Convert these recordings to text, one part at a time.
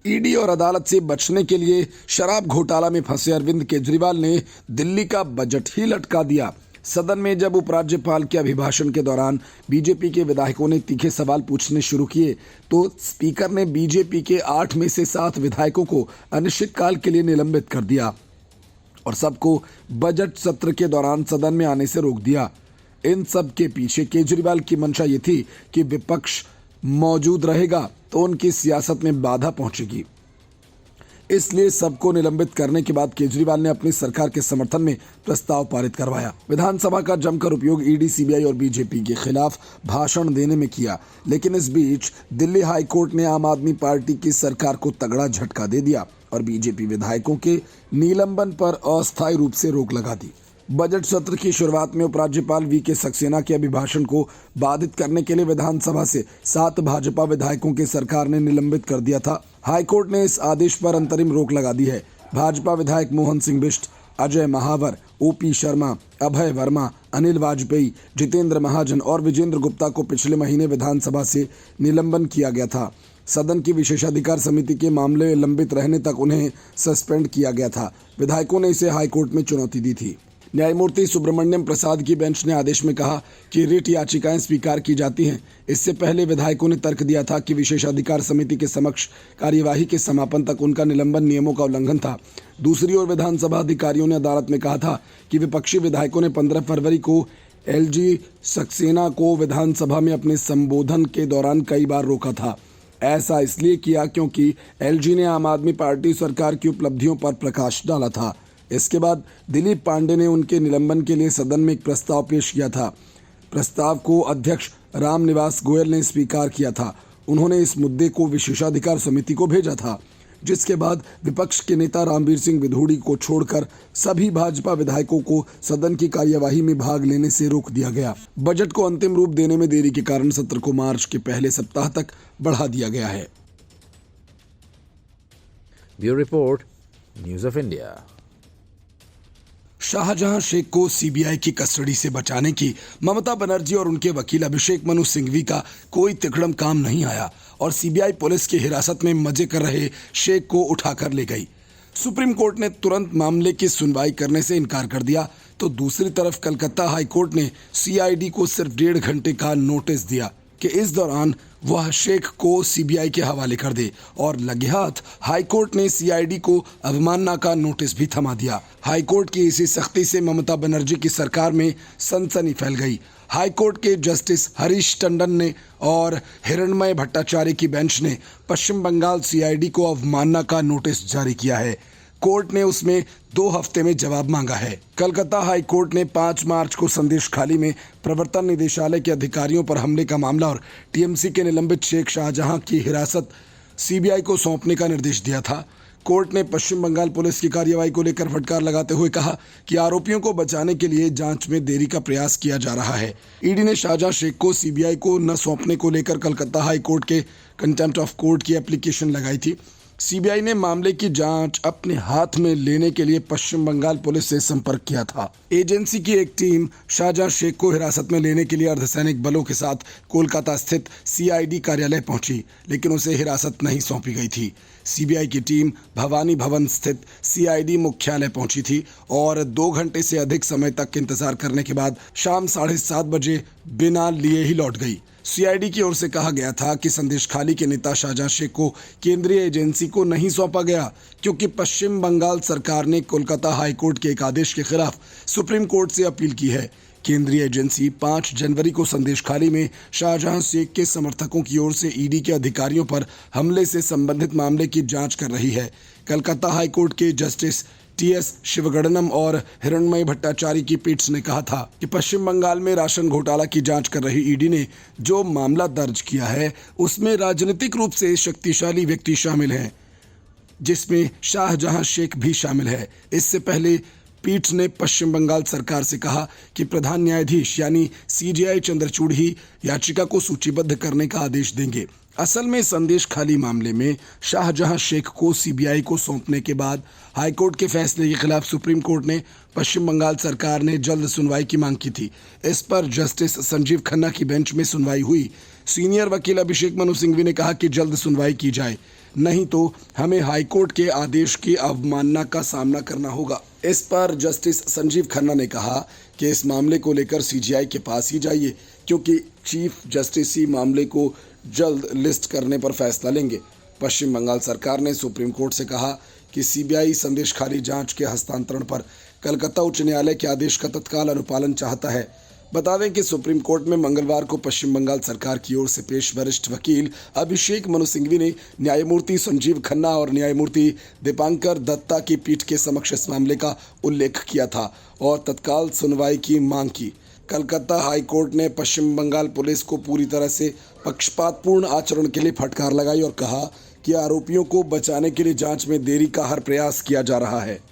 ED और अदालत से बचने के लिए शराब घोटाला में फंसे अरविंद केजरीवाल ने दिल्ली का बजट ही लटका दिया। सदन में जब उपराज्यपाल के अभिभाषण के दौरान बीजेपी के विधायकों ने तीखे सवाल पूछने शुरू किए तो स्पीकर ने बीजेपी के 8 में से 7 विधायकों को अनिश्चितकाल के लिए निलंबित कर दिया और सबको बजट सत्र के दौरान सदन में आने से रोक दिया। इन सब के पीछे केजरीवाल की मंशा ये थी कि विपक्ष मौजूद रहेगा तो उनकी सियासत में बाधा पहुंचेगी। इसलिए सबको निलंबित करने के बाद केजरीवाल ने अपनी सरकार के समर्थन में प्रस्ताव पारित करवाया। विधानसभा का जमकर उपयोग ईडी, सीबीआई और बीजेपी के खिलाफ भाषण देने में किया, लेकिन इस बीच दिल्ली हाई कोर्ट ने आम आदमी पार्टी की सरकार को तगड़ा झटका दे दिया और बीजेपी विधायकों के निलंबन पर अस्थायी रूप से रोक लगा दी। बजट सत्र की शुरुआत में उपराज्यपाल वी.के. सक्सेना के अभिभाषण को बाधित करने के लिए विधानसभा से 7 भाजपा विधायकों की सरकार ने निलंबित कर दिया था। हाईकोर्ट ने इस आदेश पर अंतरिम रोक लगा दी है। भाजपा विधायक मोहन सिंह बिष्ट, अजय महावर, ओपी शर्मा, अभय वर्मा, अनिल वाजपेयी, जितेंद्र महाजन और विजेंद्र गुप्ता को पिछले महीने विधानसभा से निलंबन किया गया था। सदन की विशेषाधिकार समिति के मामले लंबित रहने तक उन्हें सस्पेंड किया गया था। विधायकों ने इसे हाईकोर्ट में चुनौती दी थी। न्यायमूर्ति सुब्रमण्यम प्रसाद की बेंच ने आदेश में कहा कि रिट याचिकाएं स्वीकार की जाती हैं। इससे पहले विधायकों ने तर्क दिया था कि विशेषाधिकार समिति के समक्ष कार्यवाही के समापन तक उनका निलंबन नियमों का उल्लंघन था। दूसरी ओर विधानसभा अधिकारियों ने अदालत में कहा था कि विपक्षी विधायकों ने 15 फरवरी को एलजी सक्सेना को विधानसभा में अपने संबोधन के दौरान कई बार रोका था। ऐसा इसलिए किया क्योंकि एलजी ने आम आदमी पार्टी सरकार की उपलब्धियों पर प्रकाश डाला था। इसके बाद दिलीप पांडे ने उनके निलंबन के लिए सदन में एक प्रस्ताव पेश किया था। प्रस्ताव को अध्यक्ष रामनिवास गोयल ने स्वीकार किया था। उन्होंने इस मुद्दे को विशेषाधिकार समिति को भेजा था, जिसके बाद विपक्ष के नेता रामवीर सिंह विधूड़ी को छोड़कर सभी भाजपा विधायकों को सदन की कार्यवाही में भाग लेने से रोक दिया गया। बजट को अंतिम रूप देने में देरी के कारण सत्र को मार्च के पहले सप्ताह तक बढ़ा दिया गया है। Bureau report, news of India. Shahjahan Sheikh को सीबीआई की कस्टडी से बचाने की ममता बनर्जी और उनके वकील अभिषेक मनु सिंघवी का कोई तिकड़म काम नहीं आया और सीबीआई पुलिस की हिरासत में मजे कर रहे शेख को उठाकर ले गई। सुप्रीम कोर्ट ने तुरंत मामले की सुनवाई करने से इनकार कर दिया तो दूसरी तरफ कलकत्ता हाई कोर्ट ने सीआईडी को सिर्फ 1.5 घंटे का नोटिस दिया कि इस दौरान वह शेख को सीबीआई के हवाले कर दे और लगे हाथ हाईकोर्ट ने सीआईडी को अवमानना का नोटिस भी थमा दिया। हाईकोर्ट की इसी सख्ती से ममता बनर्जी की सरकार में सनसनी फैल गई। हाईकोर्ट के जस्टिस हरीश टंडन ने और हिरणमय भट्टाचार्य की बेंच ने पश्चिम बंगाल सीआईडी को अवमानना का नोटिस जारी किया है। कोर्ट ने उसमें 2 हफ्ते में जवाब मांगा है। कलकत्ता हाई कोर्ट ने 5 मार्च को संदेश खाली में प्रवर्तन निदेशालय के अधिकारियों पर हमले का मामला और टीएमसी के निलंबित शेख शाहजहां की हिरासत सीबीआई को सौंपने का निर्देश दिया था। कोर्ट ने पश्चिम बंगाल पुलिस की कार्रवाई को लेकर फटकार लगाते हुए कहा कि आरोपियों को बचाने के लिए जांच में देरी का प्रयास किया जा रहा है। ईडी ने शाहजहां शेख को सीबीआई को न सौंपने को लेकर कलकत्ता हाई कोर्ट के कंटेम्प्ट ऑफ कोर्ट की एप्लीकेशन लगाई थी। सीबीआई ने मामले की जांच अपने हाथ में लेने के लिए पश्चिम बंगाल पुलिस से संपर्क किया था। एजेंसी की एक टीम शाहजहां शेख को हिरासत में लेने के लिए अर्धसैनिक बलों के साथ कोलकाता स्थित सीआईडी कार्यालय पहुंची, लेकिन उसे हिरासत नहीं सौंपी गई थी। सीबीआई की टीम भवानी भवन स्थित सीआईडी मुख्यालय पहुंची थी और 2 घंटे से अधिक समय तक इंतजार करने के बाद शाम 7:30 बजे बिना लिए ही लौट गई। सीआईडी की ओर से कहा गया था कि संदेश खाली के नेता शाहजहां शेख को केंद्रीय एजेंसी को नहीं सौंपा गया क्योंकि पश्चिम बंगाल सरकार ने कोलकाता हाई कोर्ट के एक आदेश के खिलाफ सुप्रीम कोर्ट से अपील की है। केंद्रीय एजेंसी 5 जनवरी को संदेश खाली में शाहजहां शेख के समर्थकों की ओर से ईडी के अधिकारियों पर हमले से संबंधित मामले की जांच कर रही है। कलकत्ता हाई कोर्ट के जस्टिस टीएस शिवगणनम और हिरणमय भट्टाचार्य की पीठ ने कहा था कि पश्चिम बंगाल में राशन घोटाला की जांच कर रही ईडी ने जो मामला दर्ज किया है उसमें राजनीतिक रूप से शक्तिशाली व्यक्ति शामिल हैं, जिसमें शाहजहां शेख भी शामिल है। इससे पहले पीठ ने पश्चिम बंगाल सरकार से कहा कि प्रधान न्यायाधीश यानी सीजेआई चंद्रचूड़ ही याचिका को सूचीबद्ध करने का आदेश देंगे। असल में संदेश खाली मामले में शाहजहां शेख को सीबीआई को सौंपने के बाद हाईकोर्ट के फैसले के खिलाफ सुप्रीम कोर्ट ने पश्चिम बंगाल सरकार ने जल्द सुनवाई की मांग की थी। इस पर जस्टिस संजीव खन्ना की बेंच में सुनवाई हुई। सीनियर वकील अभिषेक मनु सिंघवी ने कहा कि जल्द सुनवाई की जाए। नहीं तो हमें हाईकोर्ट के आदेश की अवमानना का सामना करना होगा। इस पर जस्टिस संजीव खन्ना ने कहा कि इस मामले को लेकर सीजीआई के पास ही जाइए, क्योंकि चीफ जस्टिस ही मामले को जल्द लिस्ट करने पर फैसला लेंगे। पश्चिम बंगाल सरकार ने सुप्रीम कोर्ट से कहा कि सीबीआई संदेशखाली जांच के हस्तांतरण पर कलकत्ता उच्च न्यायालय के आदेश का तत्काल अनुपालन चाहता है। बता दें कि सुप्रीम कोर्ट में मंगलवार को पश्चिम बंगाल सरकार की ओर से पेश वरिष्ठ वकील अभिषेक मनु सिंघवी ने न्यायमूर्ति संजीव खन्ना और न्यायमूर्ति दीपांकर दत्ता की पीठ के समक्ष इस मामले का उल्लेख किया था और तत्काल सुनवाई की मांग की। कलकत्ता हाई कोर्ट ने पश्चिम बंगाल पुलिस को पूरी तरह से पक्षपातपूर्ण आचरण के लिए फटकार लगाई और कहा कि आरोपियों को बचाने के लिए जांच में देरी का हर प्रयास किया जा रहा है।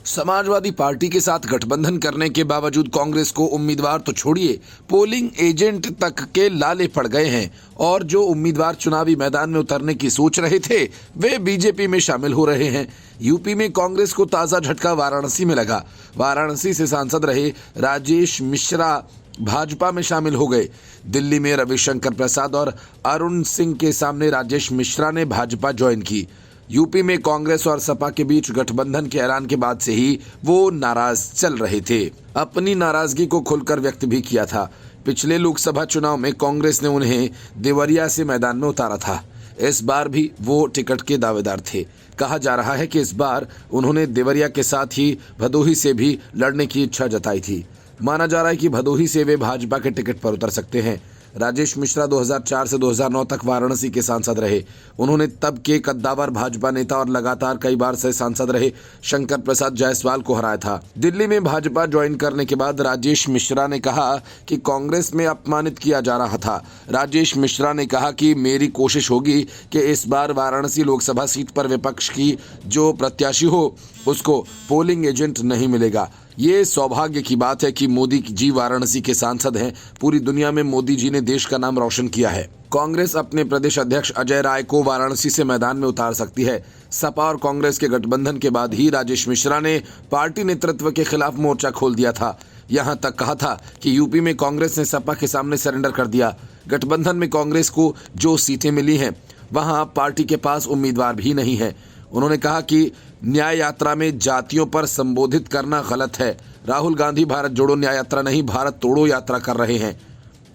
समाजवादी पार्टी के साथ गठबंधन करने के बावजूद कांग्रेस को उम्मीदवार तो छोड़िए, पोलिंग एजेंट तक के लाले पड़ गए हैं और जो उम्मीदवार चुनावी मैदान में उतरने की सोच रहे थे वे बीजेपी में शामिल हो रहे हैं। यूपी में कांग्रेस को ताजा झटका वाराणसी में लगा। वाराणसी से सांसद रहे राजेश मिश्रा भाजपा में शामिल हो गए। दिल्ली में रविशंकर प्रसाद और अरुण सिंह के सामने राजेश मिश्रा ने भाजपा ज्वाइन की। यूपी में कांग्रेस और सपा के बीच गठबंधन के ऐलान के बाद से ही वो नाराज चल रहे थे। अपनी नाराजगी को खुलकर व्यक्त भी किया था। पिछले लोकसभा चुनाव में कांग्रेस ने उन्हें देवरिया से मैदान में उतारा था। इस बार भी वो टिकट के दावेदार थे। कहा जा रहा है कि इस बार उन्होंने देवरिया के साथ ही भदोही से भी लड़ने की इच्छा जताई थी। माना जा रहा है कि भदोही से वे भाजपा के टिकट पर उतर सकते हैं। राजेश मिश्रा 2004 से 2009 तक वाराणसी के सांसद रहे। उन्होंने तब के कद्दावर भाजपा नेता और लगातार कई बार से सांसद रहे शंकर प्रसाद जायसवाल को हराया था। दिल्ली में भाजपा ज्वाइन करने के बाद राजेश मिश्रा ने कहा कि कांग्रेस में अपमानित किया जा रहा था। राजेश मिश्रा ने कहा कि मेरी कोशिश होगी कि इस बार वाराणसी लोकसभा सीट पर विपक्ष की जो प्रत्याशी हो उसको पोलिंग एजेंट नहीं मिलेगा। ये सौभाग्य की बात है कि मोदी जी वाराणसी के सांसद हैं। पूरी दुनिया में मोदी जी ने देश का नाम रोशन किया है। कांग्रेस अपने प्रदेश अध्यक्ष अजय राय को वाराणसी से मैदान में उतार सकती है। सपा और कांग्रेस के गठबंधन के बाद ही राजेश मिश्रा ने पार्टी नेतृत्व के खिलाफ मोर्चा खोल दिया था। यहां तक कहा था कि यूपी में कांग्रेस ने सपा के सामने सरेंडर कर दिया। गठबंधन में कांग्रेस को जो सीटें मिली हैं वहां पार्टी के पास उम्मीदवार भी नहीं है। उन्होंने कहा कि न्याय यात्रा में जातियों पर संबोधित करना गलत है। राहुल गांधी भारत जोड़ो न्याय यात्रा नहीं, भारत तोड़ो यात्रा कर रहे हैं।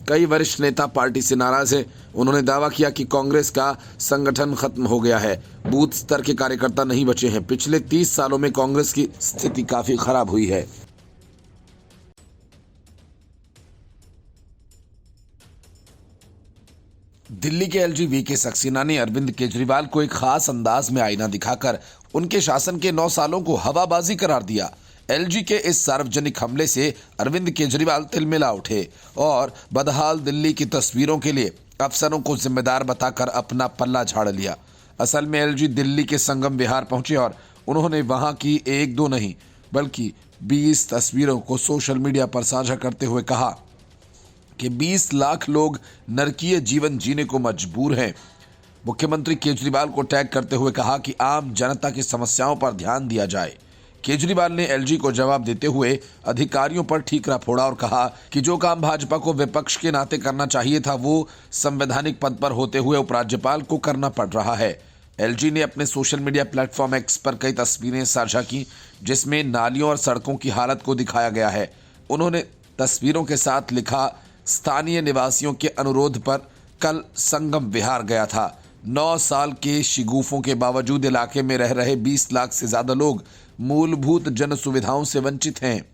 कई वरिष्ठ नेता पार्टी से नाराज हैं। उन्होंने दावा किया कि कांग्रेस का संगठन खत्म हो गया है। बूथ स्तर के कार्यकर्ता नहीं बचे हैं। पिछले 30 सालों में कांग्रेस की स्थिति काफी खराब हुई है। दिल्ली के एलजी वीके सक्सेना ने अरविंद केजरीवाल को एक खास अंदाज में आईना दिखाकर उनके शासन के 9 सालों को हवाबाजी करार दिया। एलजी के इस सार्वजनिक हमले से अरविंद केजरीवाल तिलमिला उठे और बदहाल दिल्ली की तस्वीरों के लिए अफसरों को जिम्मेदार बताकर अपना पल्ला झाड़ लिया। असल में एलजी दिल्ली के संगम विहार पहुंचे और उन्होंने वहां की 1-2 नहीं बल्कि 20 तस्वीरों को सोशल मीडिया पर साझा करते हुए कहा कि 20 लाख लोग नरकीय जीवन जीने को मजबूर हैं। मुख्यमंत्री केजरीवाल को टैग करते हुए कहा कि आम जनता की समस्याओं पर ध्यान दिया जाए। केजरीवाल ने एलजी को जवाब देते हुए अधिकारियों पर ठीकरा फोड़ा और कहा कि जो काम भाजपा को विपक्ष के नाते करना चाहिए था वो संवैधानिक पद पर होते हुए उपराज्यपाल को करना पड़ रहा है। एलजी ने अपने सोशल मीडिया प्लेटफॉर्म एक्स पर कई तस्वीरें साझा की जिसमें नालियों और सड़कों की हालत को दिखाया गया है। उन्होंने तस्वीरों के साथ लिखा, स्थानीय निवासियों के अनुरोध पर कल संगम विहार गया था। 9 साल के शिगुफों के बावजूद इलाके में रह रहे 20 लाख से ज्यादा लोग मूलभूत जन सुविधाओं से वंचित हैं।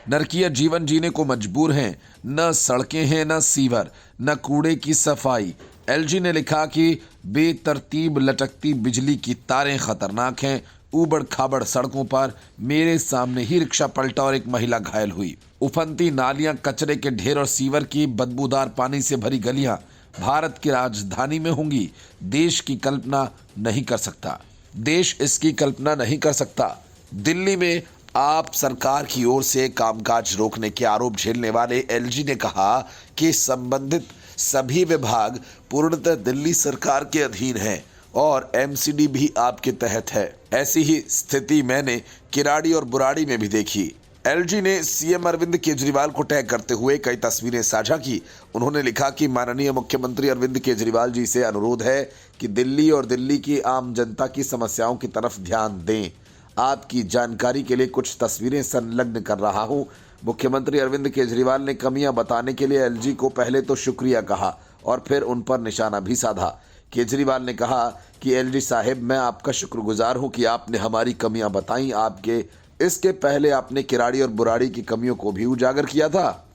नरकीय जीवन जीने को मजबूर हैं। न सड़कें हैं, न सीवर, न कूड़े की सफाई। एलजी ने लिखा कि बेतरतीब लटकती बिजली की तारें खतरनाक हैं। ऊबड़ खाबड़ सड़कों पर मेरे सामने ही रिक्शा पलटा और एक महिला घायल हुई। उफनती नालियां, कचरे के ढेर और सीवर की बदबूदार पानी से भरी गलियां भारत की राजधानी में होंगी। देश की कल्पना नहीं कर सकता। देश इसकी कल्पना नहीं कर सकता। दिल्ली में आप सरकार की ओर से कामकाज रोकने के आरोप झेलने वाले एलजी ने कहा कि संबंधित सभी विभाग पूर्णतः दिल्ली सरकार के अधीन हैं और एमसीडी भी आपके तहत है। ऐसी ही स्थिति मैंने किराड़ी और बुराड़ी में भी देखी। एलजी ने सीएम अरविंद केजरीवाल को टैग करते हुए कई तस्वीरें साझा की। उन्होंने लिखा कि माननीय मुख्यमंत्री अरविंद केजरीवाल जी से अनुरोध है कि दिल्ली और दिल्ली की आम जनता की समस्याओं की तरफ ध्यान दें। आपकी जानकारी के लिए कुछ तस्वीरें संलग्न कर रहा हूं। मुख्यमंत्री अरविंद केजरीवाल ने कमियां बताने के लिए एलजी को पहले तो शुक्रिया कहा और फिर उन पर निशाना भी साधा। केजरीवाल ने कहा कि एलजी साहिब, मैं आपका शुक्रगुजार हूं कि आपने हमारी कमियां बताई। आपके इसके पहले आपने किराड़ी और बुराड़ी की कमियों को भी उजागर किया था।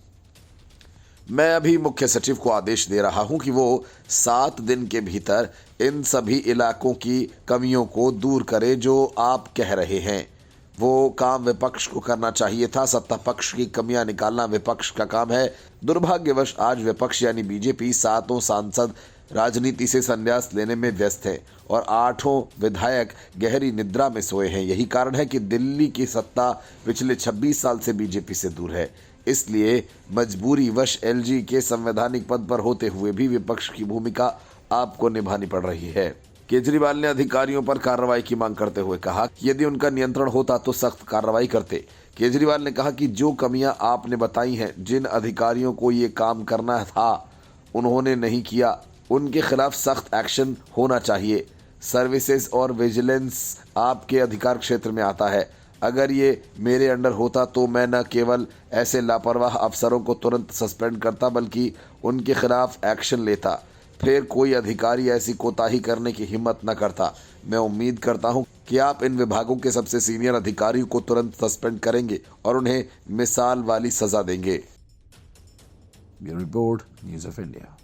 मैं अभी मुख्य सचिव को आदेश दे रहा हूं कि वो 7 दिन के भीतर इन सभी इलाकों की कमियों को दूर करे जो आप कह रहे हैं। वो काम विपक्ष को करना चाहिए था। सत्ता पक्ष की कमियां निकालना विपक्ष का काम है। दुर्भाग्यवश आज विपक्ष यानी बीजेपी 7 सांसद राजनीति से संन्यास लेने में व्यस्त है और 8 विधायक गहरी निद्रा में सोए हैं। यही कारण है कि दिल्ली की सत्ता पिछले 26 साल से बीजेपी से दूर है। इसलिए मजबूरी वश एलजी के संवैधानिक पद पर होते हुए भी विपक्ष की भूमिका आपको निभानी पड़ रही है। केजरीवाल ने अधिकारियों पर कार्रवाई की मांग करते हुए कहा कि यदि उनका नियंत्रण होता तो सख्त कार्रवाई करते। केजरीवाल ने कहा कि जो कमियां आपने बताई हैं, जिन अधिकारियों को ये काम करना था उन्होंने नहीं किया, उनके खिलाफ सख्त एक्शन होना चाहिए। सर्विसेज और विजिलेंस आपके अधिकार क्षेत्र में आता है। अगर ये मेरे अंडर होता तो मैं न केवल ऐसे लापरवाह अफसरों को तुरंत सस्पेंड करता बल्कि उनके खिलाफ एक्शन लेता। फिर कोई अधिकारी ऐसी कोताही करने की हिम्मत न करता। मैं उम्मीद करता हूं कि आप इन विभागों के सबसे सीनियर अधिकारियों को तुरंत सस्पेंड करेंगे और उन्हें मिसाल वाली सजा देंगे। Bureau report, news of India.